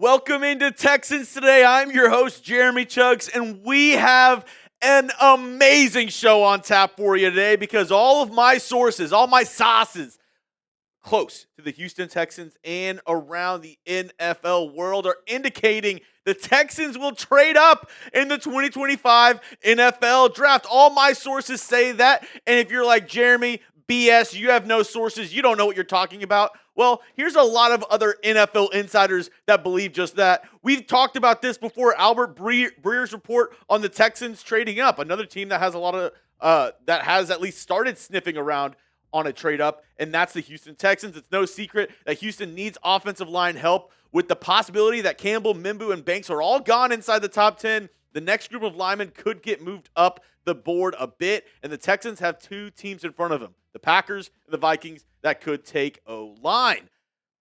Welcome into Texans today. I'm your host, Jeremy Chuggs, and we have an amazing show on tap for you today because all of my sources, all my sauces close to the Houston Texans and around the NFL world are indicating the Texans will trade up in the 2025 NFL draft. All my sources say that, and if you're like Jeremy, BS, you have no sources, you don't know what you're talking about. Well, here's a lot of other NFL insiders that believe just that. We've talked about this before. Albert Breer's report on the Texans trading up, another team that has a lot of that has at least started sniffing around on a trade up, and that's the Houston Texans. It's no secret that Houston needs offensive line help with the possibility that Campbell, Mimbu, and Banks are all gone inside the top 10. The next group of linemen could get moved up the board a bit, and the Texans have two teams in front of them, the Packers and the Vikings, that could take O-line.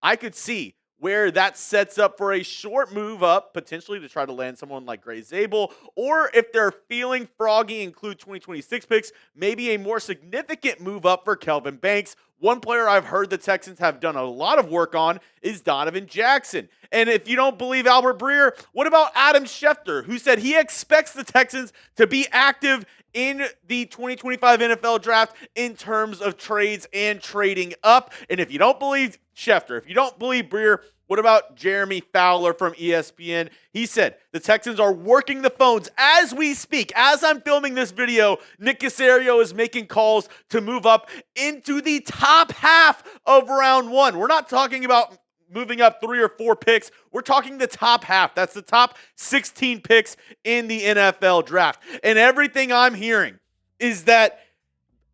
I could see where that sets up for a short move up, potentially to try to land someone like Gray Zabel, or if they're feeling froggy, include 2026 picks, maybe a more significant move up for Kelvin Banks. One player I've heard the Texans have done a lot of work on is Donovan Jackson. And if you don't believe Albert Breer, what about Adam Schefter, who said he expects the Texans to be active in the 2025 NFL draft in terms of trades and trading up? And if you don't believe Schefter, if you don't believe Breer, what about Jeremy Fowler from ESPN? He said the Texans are working the phones as we speak. As I'm filming this video, Nick Caserio is making calls to move up into the top half of round one. We're not talking about moving up 3 or 4 picks. We're talking the top half. That's the top 16 picks in the NFL draft. And everything I'm hearing is that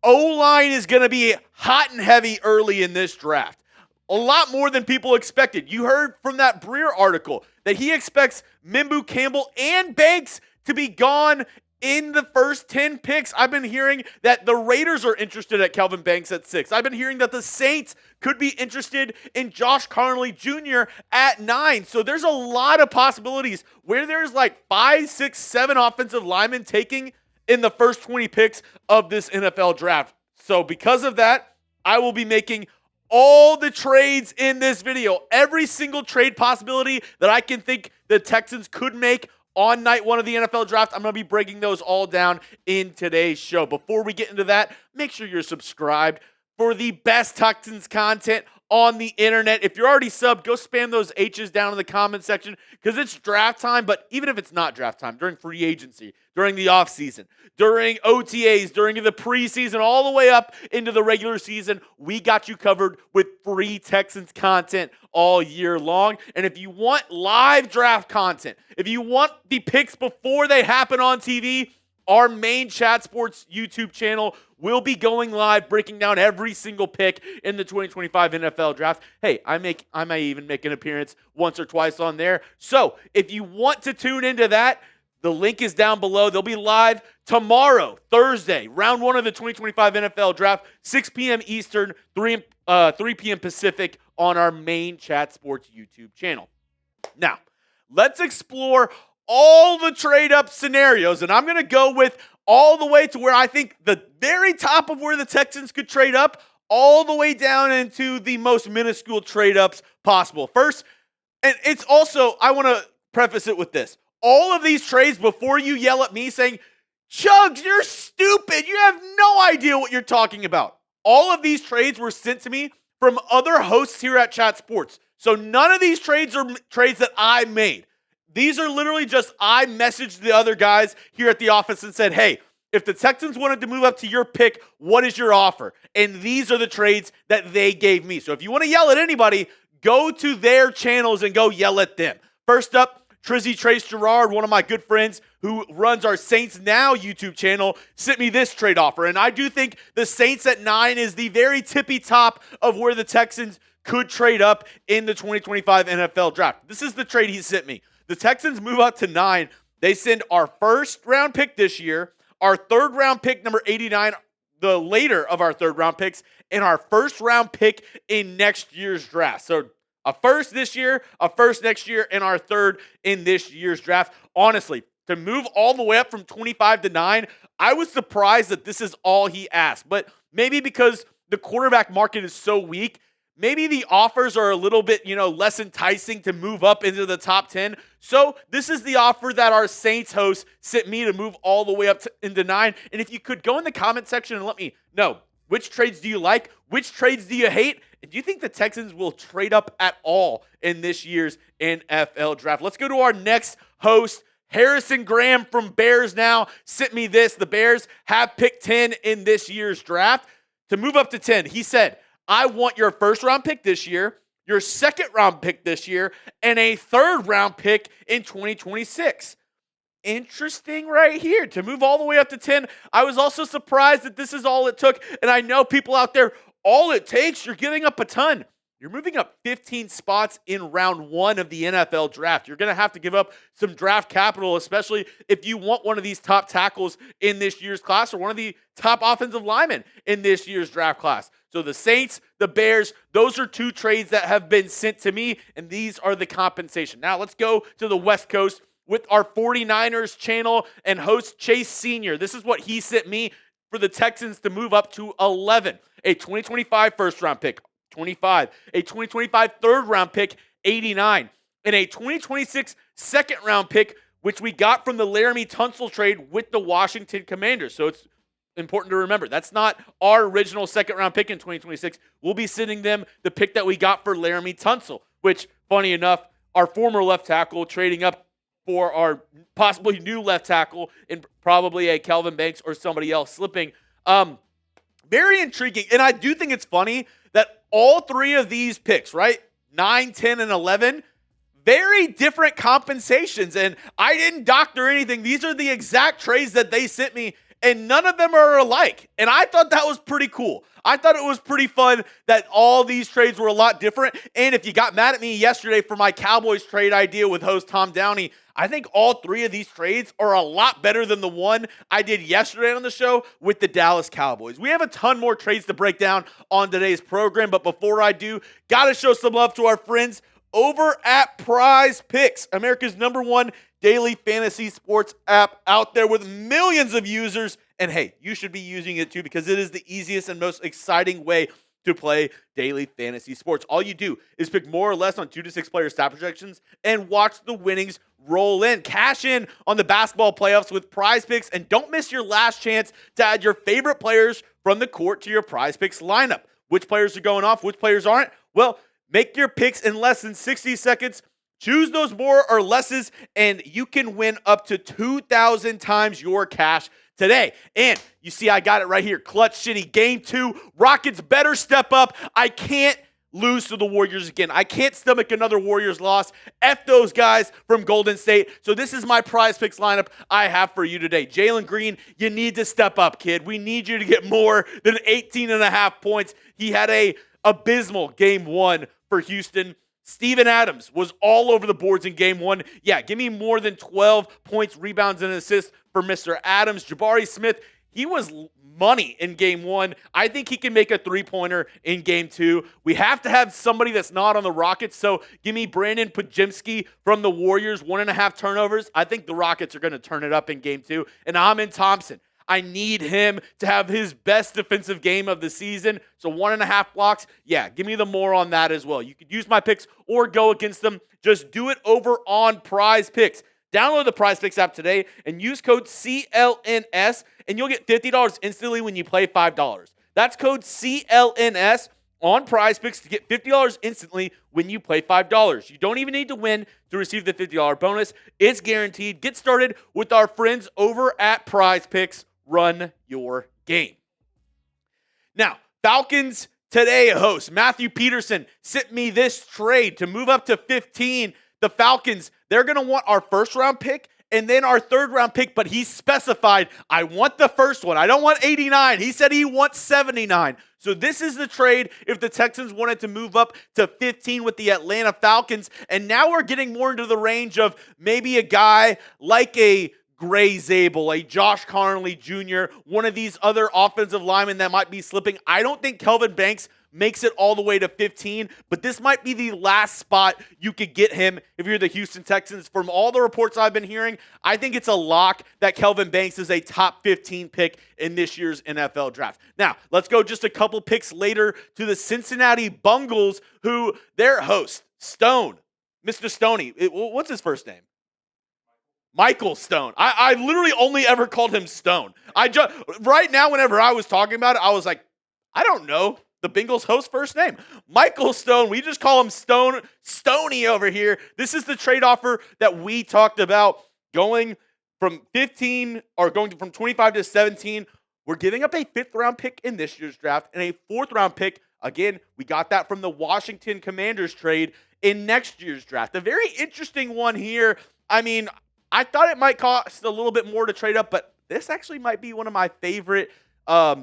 O-line is going to be hot and heavy early in this draft. A lot more than people expected. You heard from that Breer article that he expects Mimbu, Campbell, and Banks to be gone in the first 10 picks. I've been hearing that the Raiders are interested at Kelvin Banks at 6. I've been hearing that the Saints could be interested in Josh Connolly Jr. at 9. So there's a lot of possibilities where there's like 5, 6, 7 offensive linemen taking in the first 20 picks of this NFL draft. So because of that, I will be making all the trades in this video. Every single trade possibility that I can think the Texans could make on night one of the NFL draft, I'm going to be breaking those all down in today's show. Before we get into that, make sure you're subscribed for the best Texans content on the internet. If you're already subbed, go spam those H's down in the comment section because it's draft time. But even if it's not draft time, during free agency, during the offseason, during OTAs, during the preseason, all the way up into the regular season, we got you covered with free Texans content all year long. And if you want live draft content, if you want the picks before they happen on TV, our main Chat Sports YouTube channel will be going live, breaking down every single pick in the 2025 NFL draft. Hey, I may even make an appearance once or twice on there. So if you want to tune into that, the link is down below. They'll be live tomorrow, Thursday, round 1 of the 2025 NFL draft, 6 p.m. Eastern, 3 p.m. Pacific on our main Chat Sports YouTube channel. Now, let's explore all the trade-up scenarios, and I'm going to go with all the way to where I think the very top of where the Texans could trade up, all the way down into the most minuscule trade-ups possible. First, and it's also, I want to preface it with this. All of these trades, before you yell at me saying, Chuggs, you're stupid, you have no idea what you're talking about. All of these trades were sent to me from other hosts here at Chat Sports. So none of these trades are trades that I made. These are literally just, I messaged the other guys here at the office and said, hey, if the Texans wanted to move up to your pick, what is your offer? And these are the trades that they gave me. So if you want to yell at anybody, go to their channels and go yell at them. First up, Trizzy Trace Gerard, one of my good friends who runs our Saints Now YouTube channel, sent me this trade offer. And I do think the Saints at 9 is the very tippy top of where the Texans could trade up in the 2025 NFL draft. This is the trade he sent me. The Texans move up to 9. They send our first round pick this year, our third round pick, number 89, the later of our third round picks, and our first round pick in next year's draft. So a first this year, a first next year, and our third in this year's draft. Honestly, to move all the way up from 25 to 9, I was surprised that this is all he asked. But maybe because the quarterback market is so weak, maybe the offers are a little bit, less enticing to move up into the top 10. So this is the offer that our Saints host sent me to move all the way up into 9. And if you could go in the comment section and let me know, which trades do you like? Which trades do you hate? And do you think the Texans will trade up at all in this year's NFL draft? Let's go to our next host. Harrison Graham from Bears Now sent me this. The Bears have picked 10 in this year's draft. To move up to 10, he said, I want your first round pick this year, your second round pick this year, and a third round pick in 2026. Interesting right here. To move all the way up to 10, I was also surprised that this is all it took. And I know people out there, all it takes, you're giving up a ton. You're moving up 15 spots in round 1 of the NFL draft. You're going to have to give up some draft capital, especially if you want one of these top tackles in this year's class or one of the top offensive linemen in this year's draft class. So the Saints, the Bears, those are 2 trades that have been sent to me, and these are the compensation. Now let's go to the West Coast with our 49ers channel and host Chase Sr. This is what he sent me for the Texans to move up to 11. A 2025 first-round pick, 25. A 2025 third-round pick, 89. And a 2026 second-round pick, which we got from the Laramie Tunsil trade with the Washington Commanders. So it's important to remember, that's not our original second-round pick in 2026. We'll be sending them the pick that we got for Laramie Tunsil, which, funny enough, our former left tackle trading up for our possibly new left tackle and probably a Kelvin Banks or somebody else slipping. Very intriguing. And I do think it's funny that all 3 of these picks, right, 9, 10, and 11, very different compensations. And I didn't doctor anything. These are the exact trades that they sent me, and none of them are alike. And I thought that was pretty cool. I thought it was pretty fun that all these trades were a lot different. And if you got mad at me yesterday for my Cowboys trade idea with host Tom Downey, I think all 3 of these trades are a lot better than the one I did yesterday on the show with the Dallas Cowboys. We have a ton more trades to break down on today's program, but before I do, got to show some love to our friends over at PrizePicks, America's #1 daily fantasy sports app out there with millions of users. And hey, you should be using it too because it is the easiest and most exciting way to play daily fantasy sports. All you do is pick more or less on 2 to 6 player stat projections and watch the winnings roll in. Cash in on the basketball playoffs with PrizePicks, and don't miss your last chance to add your favorite players from the court to your PrizePicks lineup. Which players are going off? Which players aren't? Well, make your picks in less than 60 seconds. Choose those more or lesses, and you can win up to 2,000 times your cash today. And you see, I got it right here. Clutch City, Game 2. Rockets better step up. I can't lose to the Warriors again. I can't stomach another Warriors loss. F those guys from Golden State. So this is my PrizePicks lineup I have for you today. Jalen Green, you need to step up, kid. We need you to get more than 18.5 points. He had a abysmal Game 1 for Houston. Steven Adams was all over the boards in Game 1. Yeah, give me more than 12 points, rebounds, and assists for Mr. Adams. Jabari Smith, he was money in Game 1. I think he can make a three-pointer in Game 2. We have to have somebody that's not on the Rockets, so give me Brandon Podziemski from the Warriors, 1.5 turnovers. I think the Rockets are going to turn it up in Game 2. And Amin Thompson, I need him to have his best defensive game of the season. So 1.5 blocks. Yeah, give me the more on that as well. You could use my picks or go against them. Just do it over on PrizePicks. Download the PrizePicks app today and use code CLNS, and you'll get $50 instantly when you play $5. That's code CLNS on PrizePicks to get $50 instantly when you play $5. You don't even need to win to receive the $50 bonus. It's guaranteed. Get started with our friends over at PrizePicks. Run your game. Now, Falcons Today host Matthew Peterson sent me this trade to move up to 15. The Falcons, they're going to want our first round pick and then our third round pick, but he specified, I want the first one. I don't want 89. He said he wants 79. So this is the trade if the Texans wanted to move up to 15 with the Atlanta Falcons. And now we're getting more into the range of maybe a guy like a Gray Zabel, a Josh Conley Jr., one of these other offensive linemen that might be slipping. I don't think Kelvin Banks makes it all the way to 15, but this might be the last spot you could get him if you're the Houston Texans. From all the reports I've been hearing, I think it's a lock that Kelvin Banks is a top 15 pick in this year's NFL draft. Now, let's go just a couple picks later to the Cincinnati Bengals, who their host, Stone, Mr. Stoney, what's his first name? Michael Stone. I literally only ever called him Stone. Right now, whenever I was talking about it, I was like, I don't know the Bengals host first name. Michael Stone. We just call him Stoney over here. This is the trade offer that we talked about, going from 15 or going from 25 to 17. We're giving up a 5th round pick in this year's draft and a 4th round pick. Again, we got that from the Washington Commanders trade in next year's draft. A very interesting one here. I mean, I thought it might cost a little bit more to trade up, but this actually might be one of my favorite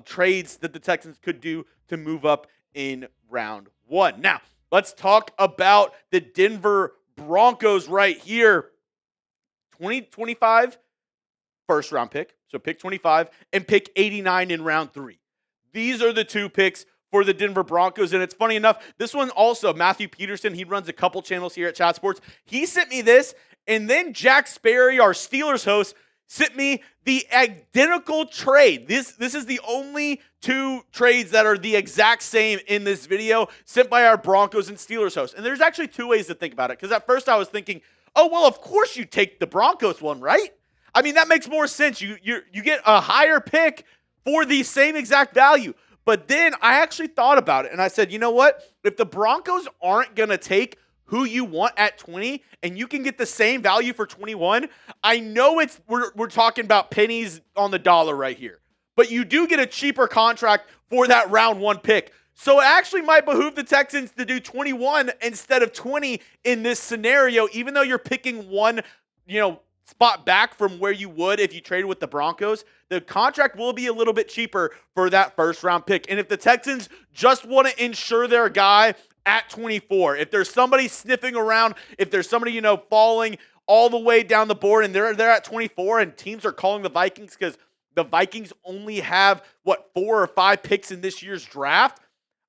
trades that the Texans could do to move up in round 1. Now, let's talk about the Denver Broncos right here. 2025 first round pick, so pick 25, and pick 89 in round 3. These are the 2 picks for the Denver Broncos, and it's funny enough, this one also, Matthew Peterson, he runs a couple channels here at Chat Sports. He sent me this, and then Jack Sperry, our Steelers host, sent me the identical trade. This is the only 2 trades that are the exact same in this video sent by our Broncos and Steelers host. And there's actually 2 ways to think about it, because at first I was thinking, oh, well, of course you take the Broncos one, right? I mean, that makes more sense. You get a higher pick for the same exact value. But then I actually thought about it, and I said, you know what? If the Broncos aren't going to take who you want at 20, and you can get the same value for 21, I know we're talking about pennies on the dollar right here. But you do get a cheaper contract for that round 1 pick. So it actually might behoove the Texans to do 21 instead of 20 in this scenario, even though you're picking one, spot back from where you would if you traded with the Broncos. The contract will be a little bit cheaper for that first round pick. And if the Texans just want to ensure their guy at 24, if there's somebody sniffing around, if there's somebody, falling all the way down the board and they're at 24 and teams are calling the Vikings because the Vikings only have, 4 or 5 picks in this year's draft,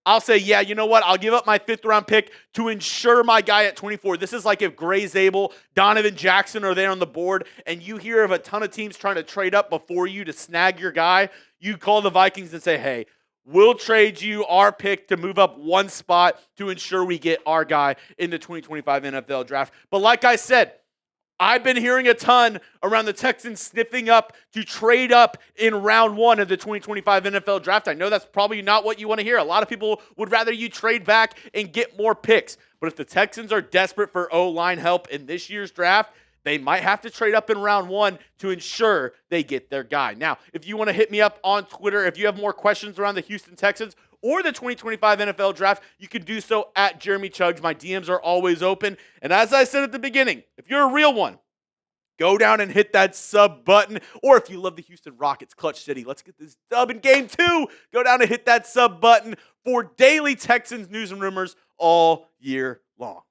I'll say, yeah, you know what? I'll give up my 5th round pick to ensure my guy at 24. This is like if Gray Zabel, Donovan Jackson are there on the board, and you hear of a ton of teams trying to trade up before you to snag your guy, you call the Vikings and say, hey, we'll trade you our pick to move up 1 spot to ensure we get our guy in the 2025 NFL draft. But like I said, I've been hearing a ton around the Texans sniffing up to trade up in round 1 of the 2025 NFL draft. I know that's probably not what you want to hear. A lot of people would rather you trade back and get more picks. But if the Texans are desperate for O-line help in this year's draft, they might have to trade up in round 1 to ensure they get their guy. Now, if you want to hit me up on Twitter, if you have more questions around the Houston Texans or the 2025 NFL draft, you can do so at Jeremy Chuggs. My DMs are always open. And as I said at the beginning, if you're a real one, go down and hit that sub button. Or if you love the Houston Rockets, Clutch City, let's get this dub in game 2. Go down and hit that sub button for daily Texans news and rumors all year long.